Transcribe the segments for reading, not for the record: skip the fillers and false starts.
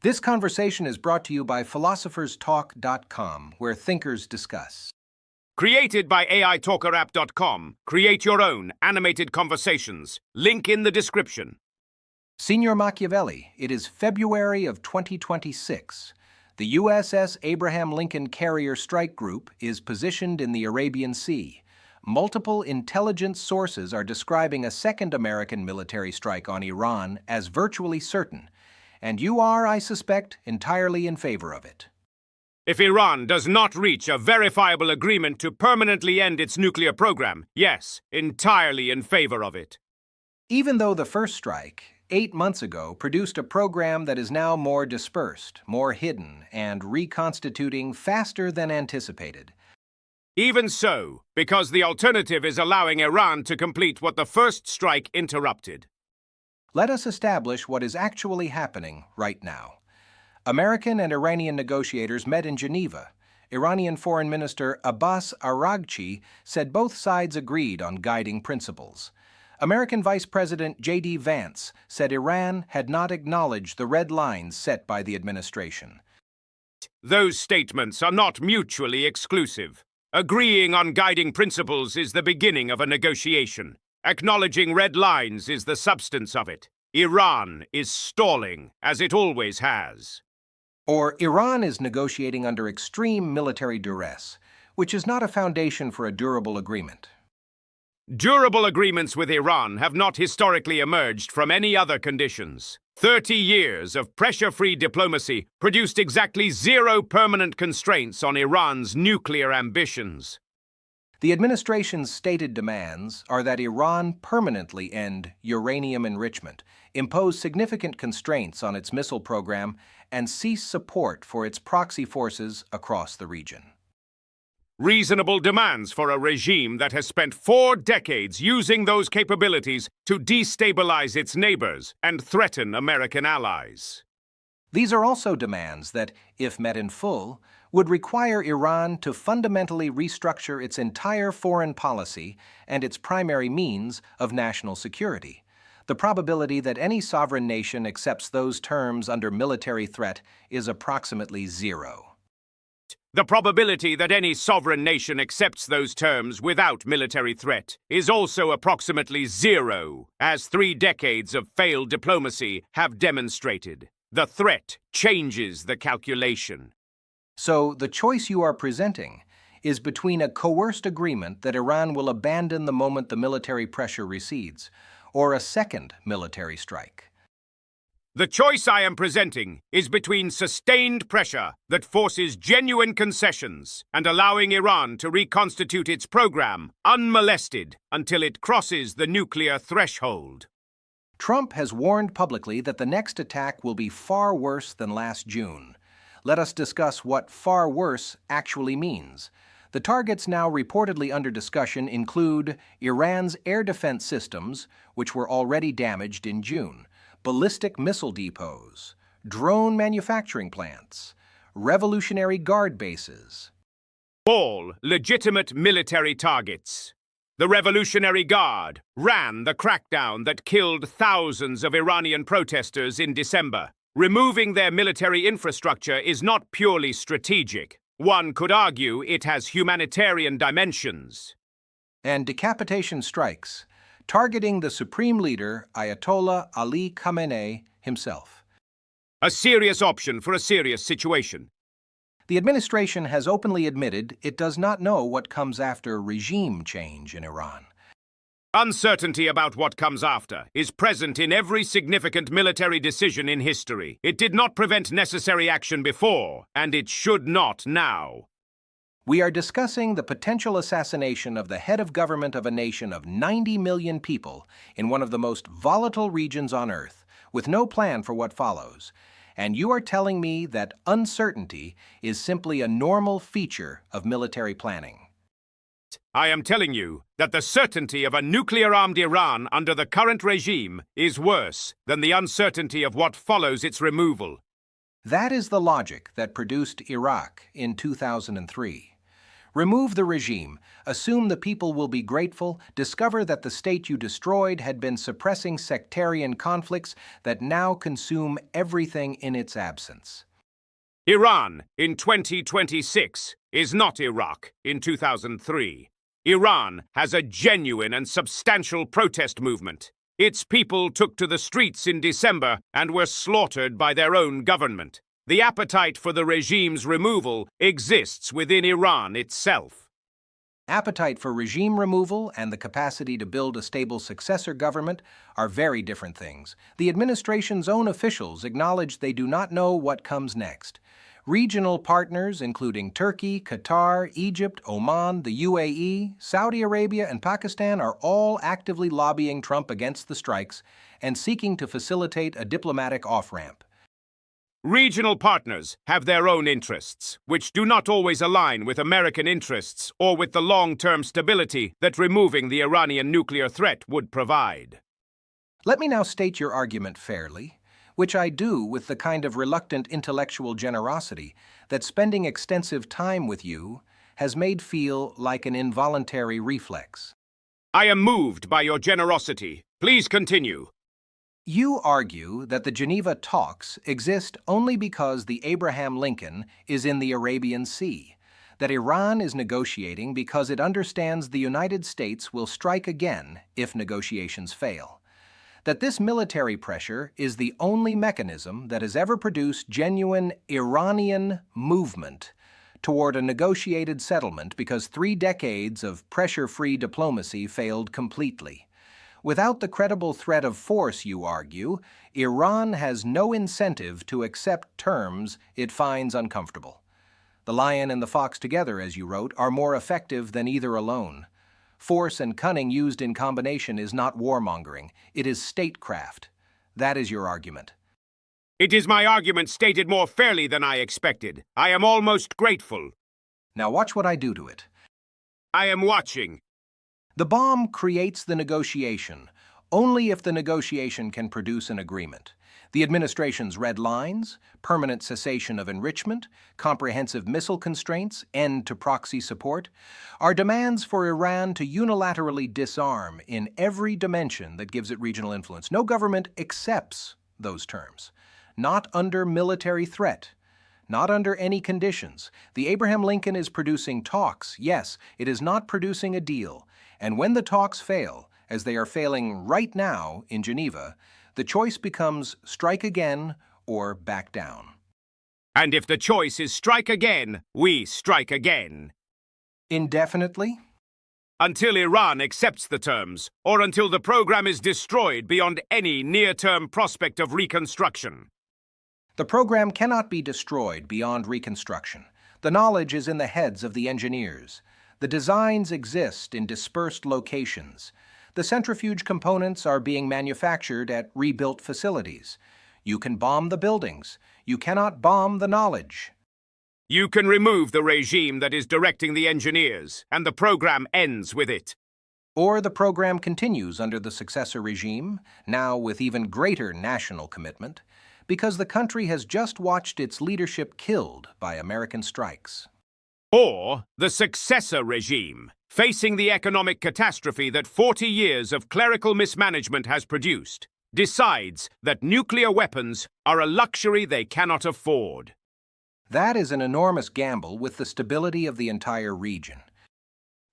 This conversation is brought to you by philosopherstalk.com, where thinkers discuss. Created by AITalkerapp.com. Create your own animated conversations. Link in the description. Signor Machiavelli, it is February of 2026. The USS Abraham Lincoln carrier strike group is positioned in the Arabian Sea. Multiple intelligence sources are describing a second American military strike on Iran as virtually certain, and you are, I suspect, entirely in favor of it. If Iran does not reach a verifiable agreement to permanently end its nuclear program, yes, entirely in favor of it. Even though the first strike, 8 months ago, produced a program that is now more dispersed, more hidden, and reconstituting faster than anticipated. Even so, because the alternative is allowing Iran to complete what the first strike interrupted. Let us establish what is actually happening right now. American and Iranian negotiators met in Geneva. Iranian Foreign Minister Abbas Araghchi said both sides agreed on guiding principles. American Vice President JD Vance said Iran had not acknowledged the red lines set by the administration. Those statements are not mutually exclusive. Agreeing on guiding principles is the beginning of a negotiation. Acknowledging red lines is the substance of it. Iran is stalling, as it always has. Or Iran is negotiating under extreme military duress, which is not a foundation for a durable agreement. Durable agreements with Iran have not historically emerged from any other conditions. 30 years of pressure-free diplomacy produced exactly 0 permanent constraints on Iran's nuclear ambitions. The administration's stated demands are that Iran permanently end uranium enrichment, impose significant constraints on its missile program, and cease support for its proxy forces across the region. Reasonable demands for a regime that has spent 4 decades using those capabilities to destabilize its neighbors and threaten American allies. These are also demands that, if met in full, would require Iran to fundamentally restructure its entire foreign policy and its primary means of national security. The probability that any sovereign nation accepts those terms under military threat is approximately 0. The probability that any sovereign nation accepts those terms without military threat is also approximately 0, as 3 decades of failed diplomacy have demonstrated. The threat changes the calculation. So the choice you are presenting is between a coerced agreement that Iran will abandon the moment the military pressure recedes, or a second military strike. The choice I am presenting is between sustained pressure that forces genuine concessions and allowing Iran to reconstitute its program unmolested until it crosses the nuclear threshold. Trump has warned publicly that the next attack will be far worse than last June. Let us discuss what far worse actually means. The targets now reportedly under discussion include Iran's air defense systems, which were already damaged in June, ballistic missile depots, drone manufacturing plants, Revolutionary Guard bases. All legitimate military targets. The Revolutionary Guard ran the crackdown that killed thousands of Iranian protesters in December. Removing their military infrastructure is not purely strategic. One could argue it has humanitarian dimensions. And decapitation strikes, targeting the supreme leader, Ayatollah Ali Khamenei himself. A serious option for a serious situation. The administration has openly admitted it does not know what comes after regime change in Iran. Uncertainty about what comes after is present in every significant military decision in history. It did not prevent necessary action before, and it should not now. We are discussing the potential assassination of the head of government of a nation of 90 million people in one of the most volatile regions on Earth, with no plan for what follows. And you are telling me that uncertainty is simply a normal feature of military planning. I am telling you that the certainty of a nuclear-armed Iran under the current regime is worse than the uncertainty of what follows its removal. That is the logic that produced Iraq in 2003. Remove the regime, assume the people will be grateful, discover that the state you destroyed had been suppressing sectarian conflicts that now consume everything in its absence. Iran in 2026 is not Iraq in 2003. Iran has a genuine and substantial protest movement. Its people took to the streets in December and were slaughtered by their own government. The appetite for the regime's removal exists within Iran itself. Appetite for regime removal and the capacity to build a stable successor government are very different things. The administration's own officials acknowledge they do not know what comes next. Regional partners, including Turkey, Qatar, Egypt, Oman, the UAE, Saudi Arabia, and Pakistan, are all actively lobbying Trump against the strikes and seeking to facilitate a diplomatic off-ramp. Regional partners have their own interests, which do not always align with American interests or with the long-term stability that removing the Iranian nuclear threat would provide. Let me now state your argument fairly, which I do with the kind of reluctant intellectual generosity that spending extensive time with you has made feel like an involuntary reflex. I am moved by your generosity. Please continue. You argue that the Geneva talks exist only because the Abraham Lincoln is in the Arabian Sea, that Iran is negotiating because it understands the United States will strike again if negotiations fail, that this military pressure is the only mechanism that has ever produced genuine Iranian movement toward a negotiated settlement because 3 decades of pressure-free diplomacy failed completely. Without the credible threat of force, you argue, Iran has no incentive to accept terms it finds uncomfortable. The lion and the fox together, as you wrote, are more effective than either alone. Force and cunning used in combination is not warmongering, it is statecraft. That is your argument. It is my argument stated more fairly than I expected. I am almost grateful. Now watch what I do to it. I am watching. The bomb creates the negotiation, only if the negotiation can produce an agreement. The administration's red lines, permanent cessation of enrichment, comprehensive missile constraints, end to proxy support, are demands for Iran to unilaterally disarm in every dimension that gives it regional influence. No government accepts those terms. Not under military threat. Not under any conditions. The Abraham Lincoln is producing talks. Yes, it is not producing a deal. And when the talks fail, as they are failing right now in Geneva, the choice becomes strike again or back down. And if the choice is strike again, we strike again. Indefinitely? Until Iran accepts the terms, or until the program is destroyed beyond any near-term prospect of reconstruction. The program cannot be destroyed beyond reconstruction. The knowledge is in the heads of the engineers. The designs exist in dispersed locations. The centrifuge components are being manufactured at rebuilt facilities. You can bomb the buildings. You cannot bomb the knowledge. You can remove the regime that is directing the engineers, and the program ends with it. Or the program continues under the successor regime, now with even greater national commitment, because the country has just watched its leadership killed by American strikes. Or the successor regime, facing the economic catastrophe that 40 years of clerical mismanagement has produced, decides that nuclear weapons are a luxury they cannot afford. That is an enormous gamble with the stability of the entire region.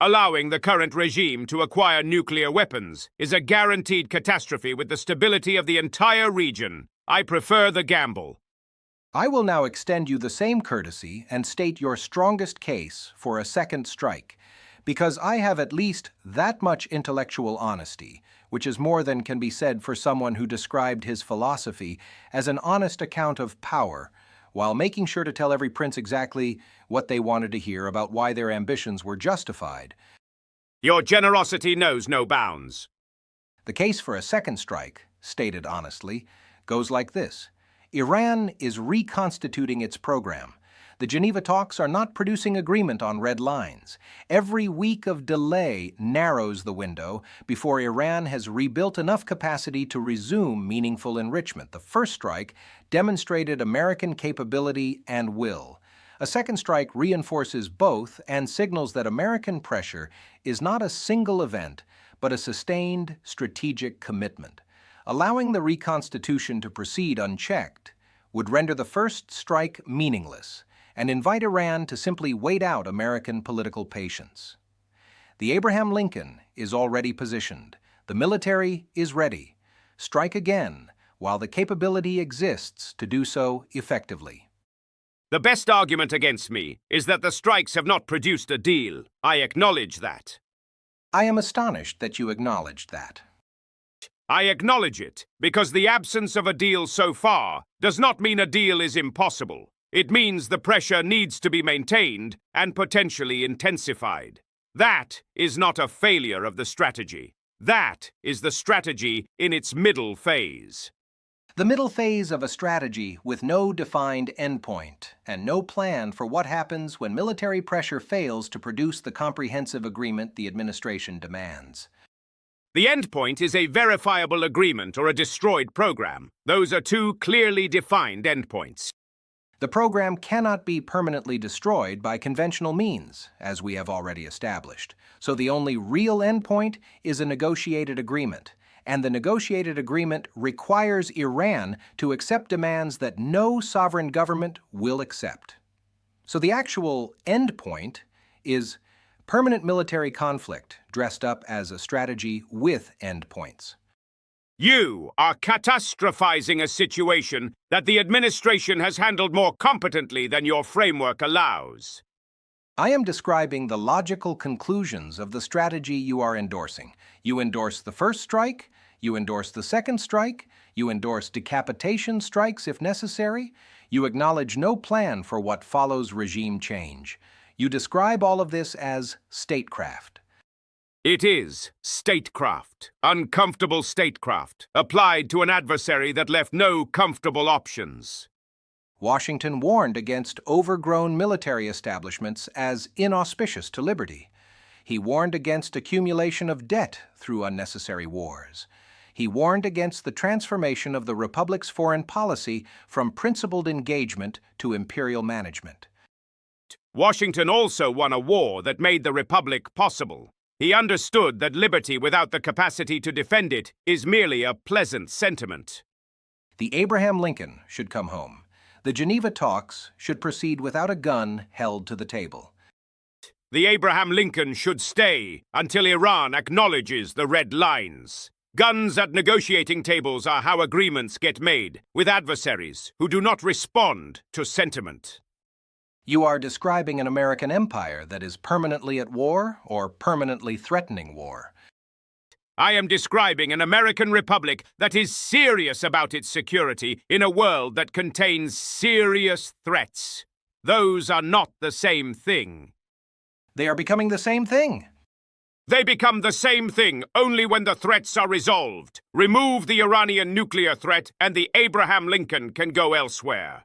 Allowing the current regime to acquire nuclear weapons is a guaranteed catastrophe with the stability of the entire region. I prefer the gamble. I will now extend you the same courtesy and state your strongest case for a second strike, because I have at least that much intellectual honesty, which is more than can be said for someone who described his philosophy as an honest account of power, while making sure to tell every prince exactly what they wanted to hear about why their ambitions were justified. Your generosity knows no bounds. The case for a second strike, stated honestly, goes like this. Iran is reconstituting its program. The Geneva talks are not producing agreement on red lines. Every week of delay narrows the window before Iran has rebuilt enough capacity to resume meaningful enrichment. The first strike demonstrated American capability and will. A second strike reinforces both and signals that American pressure is not a single event, but a sustained strategic commitment. Allowing the reconstitution to proceed unchecked would render the first strike meaningless and invite Iran to simply wait out American political patience. The Abraham Lincoln is already positioned. The military is ready. Strike again while the capability exists to do so effectively. The best argument against me is that the strikes have not produced a deal. I acknowledge that. I am astonished that you acknowledged that. I acknowledge it because the absence of a deal so far does not mean a deal is impossible. It means the pressure needs to be maintained and potentially intensified. That is not a failure of the strategy. That is the strategy in its middle phase. The middle phase of a strategy with no defined endpoint and no plan for what happens when military pressure fails to produce the comprehensive agreement the administration demands. The endpoint is a verifiable agreement or a destroyed program. Those are two clearly defined endpoints. The program cannot be permanently destroyed by conventional means, as we have already established. So the only real endpoint is a negotiated agreement, and the negotiated agreement requires Iran to accept demands that no sovereign government will accept. So the actual endpoint is permanent military conflict dressed up as a strategy with endpoints. You are catastrophizing a situation that the administration has handled more competently than your framework allows. I am describing the logical conclusions of the strategy you are endorsing. You endorse the first strike, you endorse the second strike, you endorse decapitation strikes if necessary, you acknowledge no plan for what follows regime change. You describe all of this as statecraft. It is statecraft, uncomfortable statecraft, applied to an adversary that left no comfortable options. Washington warned against overgrown military establishments as inauspicious to liberty. He warned against accumulation of debt through unnecessary wars. He warned against the transformation of the Republic's foreign policy from principled engagement to imperial management. Washington also won a war that made the Republic possible. He understood that liberty without the capacity to defend it is merely a pleasant sentiment. The Abraham Lincoln should come home. The Geneva talks should proceed without a gun held to the table. The Abraham Lincoln should stay until Iran acknowledges the red lines. Guns at negotiating tables are how agreements get made, with adversaries who do not respond to sentiment. You are describing an American empire that is permanently at war or permanently threatening war. I am describing an American republic that is serious about its security in a world that contains serious threats. Those are not the same thing. They are becoming the same thing. They become the same thing only when the threats are resolved. Remove the Iranian nuclear threat and the Abraham Lincoln can go elsewhere.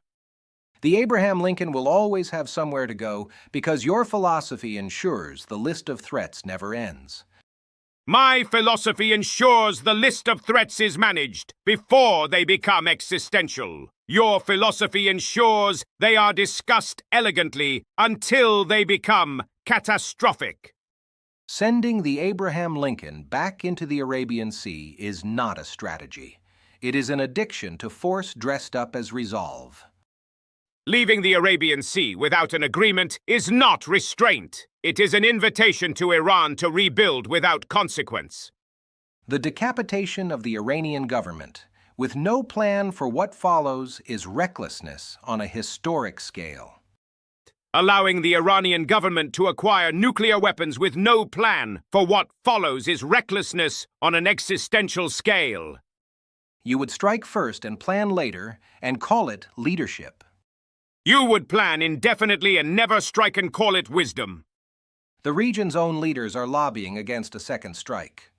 The Abraham Lincoln will always have somewhere to go because your philosophy ensures the list of threats never ends. My philosophy ensures the list of threats is managed before they become existential. Your philosophy ensures they are discussed elegantly until they become catastrophic. Sending the Abraham Lincoln back into the Arabian Sea is not a strategy. It is an addiction to force dressed up as resolve. Leaving the Arabian Sea without an agreement is not restraint. It is an invitation to Iran to rebuild without consequence. The decapitation of the Iranian government, with no plan for what follows, is recklessness on a historic scale. Allowing the Iranian government to acquire nuclear weapons with no plan for what follows is recklessness on an existential scale. You would strike first and plan later, and call it leadership. You would plan indefinitely and never strike and call it wisdom. The region's own leaders are lobbying against a second strike.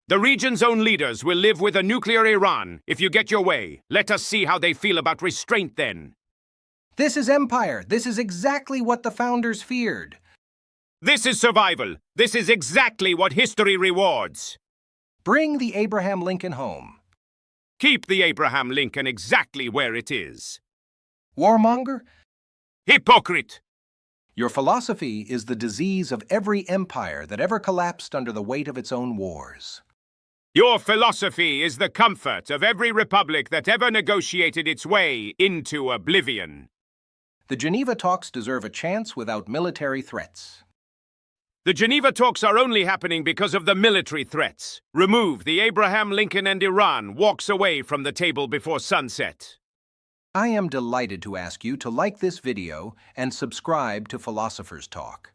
The region's own leaders will live with a nuclear Iran if you get your way. Let us see how they feel about restraint then. This is empire. This is exactly what the founders feared. This is survival. This is exactly what history rewards. Bring the Abraham Lincoln home. Keep the Abraham Lincoln exactly where it is. Warmonger, Hypocrite! Your philosophy is the disease of every empire that ever collapsed under the weight of its own wars. Your philosophy is the comfort of every republic that ever negotiated its way into oblivion. The Geneva talks deserve a chance without military threats. The Geneva talks are only happening because of the military threats. Remove the Abraham Lincoln and Iran walks away from the table before sunset. I am delighted to ask you to like this video and subscribe to Philosopher's Talk.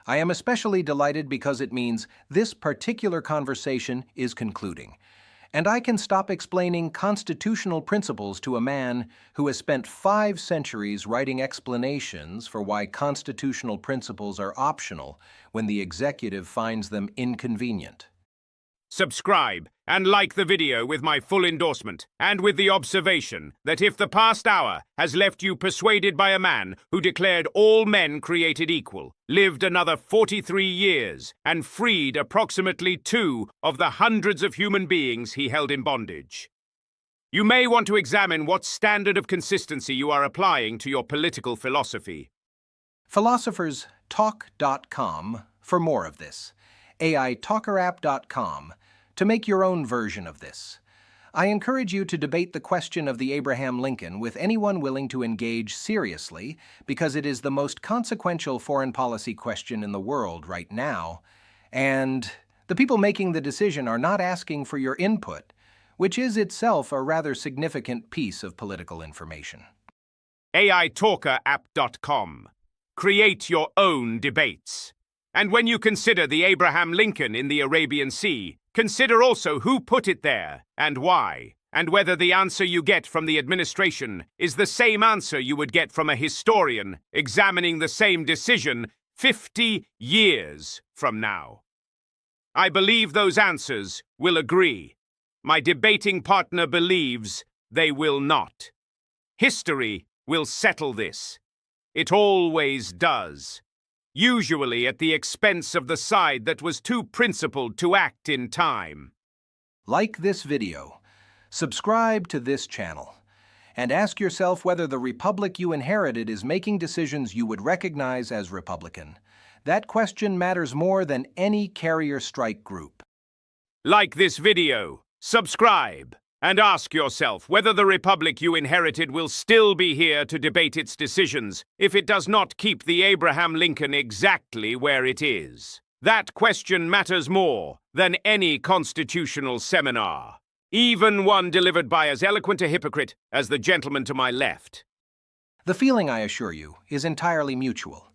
I am especially delighted because it means this particular conversation is concluding, and I can stop explaining constitutional principles to a man who has spent 5 centuries writing explanations for why constitutional principles are optional when the executive finds them inconvenient. Subscribe and like the video with my full endorsement, and with the observation that if the past hour has left you persuaded by a man who declared all men created equal, lived another 43 years, and freed approximately 2 of the hundreds of human beings he held in bondage, you may want to examine what standard of consistency you are applying to your political philosophy. Philosopherstalk.com for more of this. AITalkerapp.com to make your own version of this. I encourage you to debate the question of the Abraham Lincoln with anyone willing to engage seriously, because it is the most consequential foreign policy question in the world right now, and the people making the decision are not asking for your input, which is itself a rather significant piece of political information. AITalkerapp.com. Create your own debates. And when you consider the Abraham Lincoln in the Arabian Sea, consider also who put it there and why, and whether the answer you get from the administration is the same answer you would get from a historian examining the same decision 50 years from now. I believe those answers will agree. My debating partner believes they will not. History will settle this. It always does. Usually at the expense of the side that was too principled to act in time. Like this video, subscribe to this channel, and ask yourself whether the republic you inherited is making decisions you would recognize as Republican. That question matters more than any carrier strike group. Like this video, subscribe, and ask yourself whether the republic you inherited will still be here to debate its decisions if it does not keep the Abraham Lincoln exactly where it is. That question matters more than any constitutional seminar, even one delivered by as eloquent a hypocrite as the gentleman to my left. The feeling, I assure you, is entirely mutual.